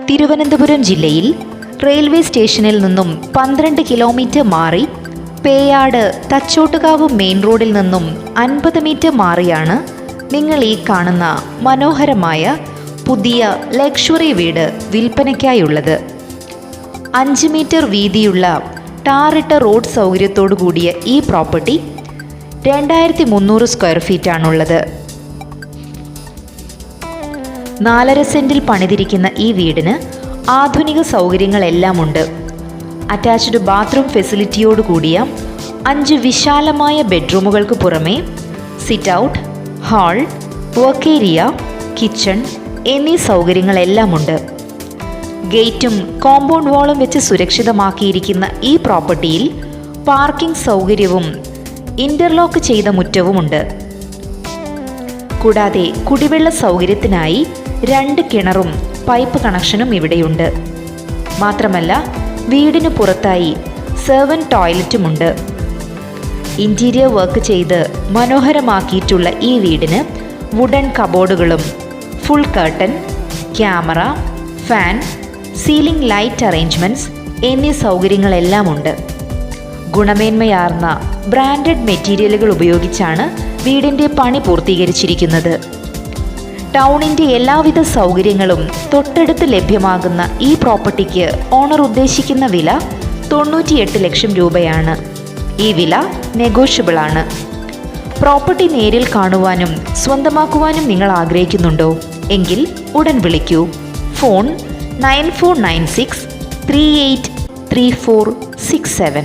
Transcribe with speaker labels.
Speaker 1: തിരുവനന്തപുരം ജില്ലയിൽ റെയിൽവേ സ്റ്റേഷനിൽ നിന്നും 12 കിലോമീറ്റർ മാറി പേയാട് തച്ചോട്ടുകാവ് മെയിൻ റോഡിൽ നിന്നും 50 മീറ്റർ മാറിയാണ് നിങ്ങൾ ഈ കാണുന്ന മനോഹരമായ പുതിയ ലക്ഷറി വീട് വിൽപ്പനയ്ക്കായുള്ളത്. 5 മീറ്റർ വീതിയുള്ള ടാറിട്ട റോഡ് സൗകര്യത്തോടു കൂടിയ ഈ പ്രോപ്പർട്ടി 2300 സ്ക്വയർ ഫീറ്റാണുള്ളത്. 4.5 സെന്റിൽ പണിതിരിക്കുന്ന ഈ വീടിന് ആധുനിക സൗകര്യങ്ങളെല്ലാം ഉണ്ട്. അറ്റാച്ച്ഡ് ബാത്റൂം ഫെസിലിറ്റിയോട് കൂടിയ 5 വിശാലമായ ബെഡ്റൂമുകൾക്ക് പുറമെ sit out, hall, work area, kitchen എന്നീ സൗകര്യങ്ങളെല്ലാം ഉണ്ട്. ഗേറ്റും കോമ്പൗണ്ട് വാളും വെച്ച് സുരക്ഷിതമാക്കിയിരിക്കുന്ന ഈ പ്രോപ്പർട്ടിയിൽ പാർക്കിംഗ് സൗകര്യവും ഇന്റർലോക്ക് ചെയ്ത മുറ്റവുമുണ്ട്. കൂടാതെ കുടിവെള്ള സൗകര്യത്തിനായി 2 കിണറും പൈപ്പ് കണക്ഷനും ഇവിടെയുണ്ട്. മാത്രമല്ല വീടിന് പുറത്തായി സെർവന്റ് ടോയ്ലറ്റുമുണ്ട്. ഇന്റീരിയർ വർക്ക് ചെയ്ത് മനോഹരമാക്കിയിട്ടുള്ള ഈ വീടിന് വുഡൻ കബോർഡുകളും full curtain, camera, fan, ceiling light arrangements എന്നീ സൗകര്യങ്ങളെല്ലാം ഉണ്ട്. ഗുണമേന്മയാർന്ന ബ്രാൻഡഡ് മെറ്റീരിയലുകൾ ഉപയോഗിച്ചാണ് വീടിൻ്റെ പണി പൂർത്തീകരിച്ചിരിക്കുന്നത്. ടൗണിൻ്റെ എല്ലാവിധ സൗകര്യങ്ങളും തൊട്ടടുത്ത് ലഭ്യമാകുന്ന ഈ പ്രോപ്പർട്ടിക്ക് ഓണർ ഉദ്ദേശിക്കുന്ന വില 98 ലക്ഷം രൂപയാണ്. ഈ വില നെഗോഷ്യബിൾ ആണ്. പ്രോപ്പർട്ടി നേരിൽ കാണുവാനും സ്വന്തമാക്കുവാനും നിങ്ങൾ ആഗ്രഹിക്കുന്നുണ്ടോ എങ്കിൽ ഉടൻ വിളിക്കൂ. ഫോൺ 9496 383467.